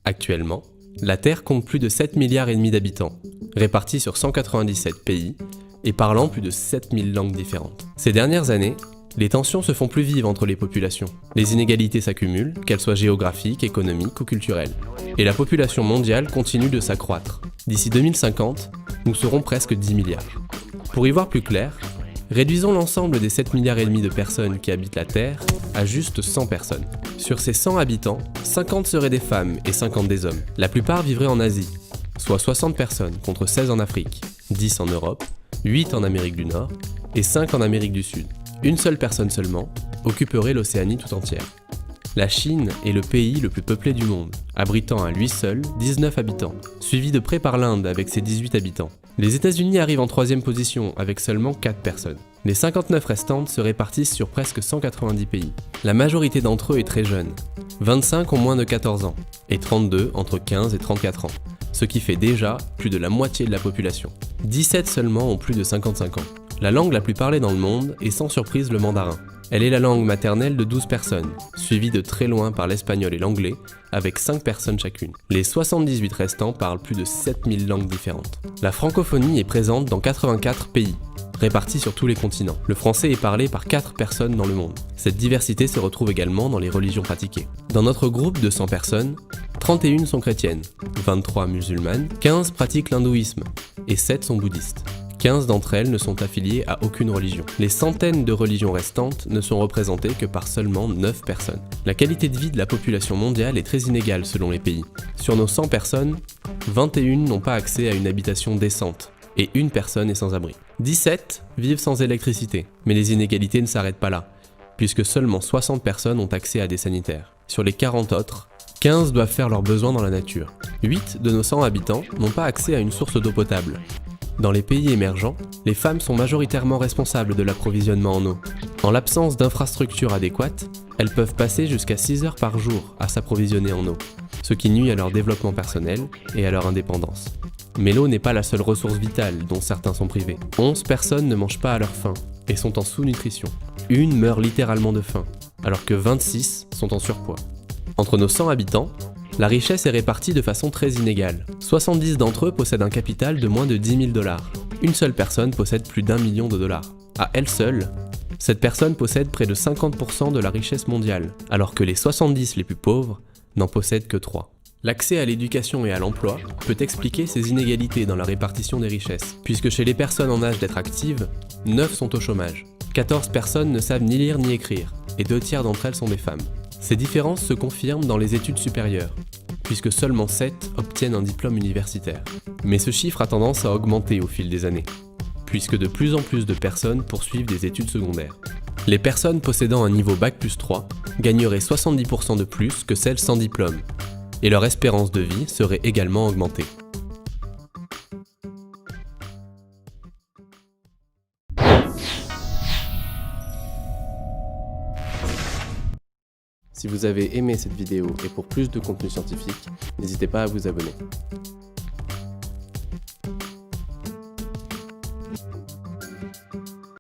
Actuellement, la Terre compte plus de 7,5 milliards d'habitants, répartis sur 197 pays et parlant plus de 7000 langues différentes. Ces dernières années, les tensions se font plus vives entre les populations. Les inégalités s'accumulent, qu'elles soient géographiques, économiques ou culturelles. Et la population mondiale continue de s'accroître. D'ici 2050, nous serons presque 10 milliards. Pour y voir plus clair, réduisons l'ensemble des 7,5 milliards de personnes qui habitent la Terre à juste 100 personnes. Sur ces 100 habitants, 50 seraient des femmes et 50 des hommes. La plupart vivraient en Asie, soit 60 personnes contre 16 en Afrique, 10 en Europe, 8 en Amérique du Nord et 5 en Amérique du Sud. Une seule personne seulement occuperait l'Océanie tout entière. La Chine est le pays le plus peuplé du monde, abritant à lui seul 19 habitants, suivi de près par l'Inde avec ses 18 habitants. Les États-Unis arrivent en 3e position avec seulement 4 personnes. Les 59 restantes se répartissent sur presque 190 pays. La majorité d'entre eux est très jeune. 25 ont moins de 14 ans et 32 entre 15 et 34 ans, ce qui fait déjà plus de la moitié de la population. 17 seulement ont plus de 55 ans. La langue la plus parlée dans le monde est sans surprise le mandarin. Elle est la langue maternelle de 12 personnes, suivie de très loin par l'espagnol et l'anglais, avec 5 personnes chacune. Les 78 restants parlent plus de 7000 langues différentes. La francophonie est présente dans 84 pays, répartis sur tous les continents. Le français est parlé par 4 personnes dans le monde. Cette diversité se retrouve également dans les religions pratiquées. Dans notre groupe de 100 personnes, 31 sont chrétiennes, 23 musulmanes, 15 pratiquent l'hindouisme et 7 sont bouddhistes. 15 d'entre elles ne sont affiliées à aucune religion. Les centaines de religions restantes ne sont représentées que par seulement 9 personnes. La qualité de vie de la population mondiale est très inégale selon les pays. Sur nos 100 personnes, 21 n'ont pas accès à une habitation décente et une personne est sans abri. 17 vivent sans électricité, mais les inégalités ne s'arrêtent pas là, puisque seulement 60 personnes ont accès à des sanitaires. Sur les 40 autres, 15 doivent faire leurs besoins dans la nature. 8 de nos 100 habitants n'ont pas accès à une source d'eau potable. Dans les pays émergents, les femmes sont majoritairement responsables de l'approvisionnement en eau. En l'absence d'infrastructures adéquates, elles peuvent passer jusqu'à 6 heures par jour à s'approvisionner en eau, ce qui nuit à leur développement personnel et à leur indépendance. Mais l'eau n'est pas la seule ressource vitale dont certains sont privés. 11 personnes ne mangent pas à leur faim et sont en sous-nutrition. Une meurt littéralement de faim, alors que 26 sont en surpoids. Entre nos 100 habitants, la richesse est répartie de façon très inégale. 70 d'entre eux possèdent un capital de moins de 10 000 $. Une seule personne possède plus d'1 million de dollars. À elle seule, cette personne possède près de 50% de la richesse mondiale, alors que les 70 les plus pauvres n'en possèdent que 3. L'accès à l'éducation et à l'emploi peut expliquer ces inégalités dans la répartition des richesses, puisque chez les personnes en âge d'être actives, 9 sont au chômage. 14 personnes ne savent ni lire ni écrire, et 2 tiers d'entre elles sont des femmes. Ces différences se confirment dans les études supérieures, puisque seulement 7 obtiennent un diplôme universitaire. Mais ce chiffre a tendance à augmenter au fil des années, puisque de plus en plus de personnes poursuivent des études secondaires. Les personnes possédant un niveau Bac+3 gagneraient 70% de plus que celles sans diplôme, et leur espérance de vie serait également augmentée. Si vous avez aimé cette vidéo et pour plus de contenu scientifique, n'hésitez pas à vous abonner.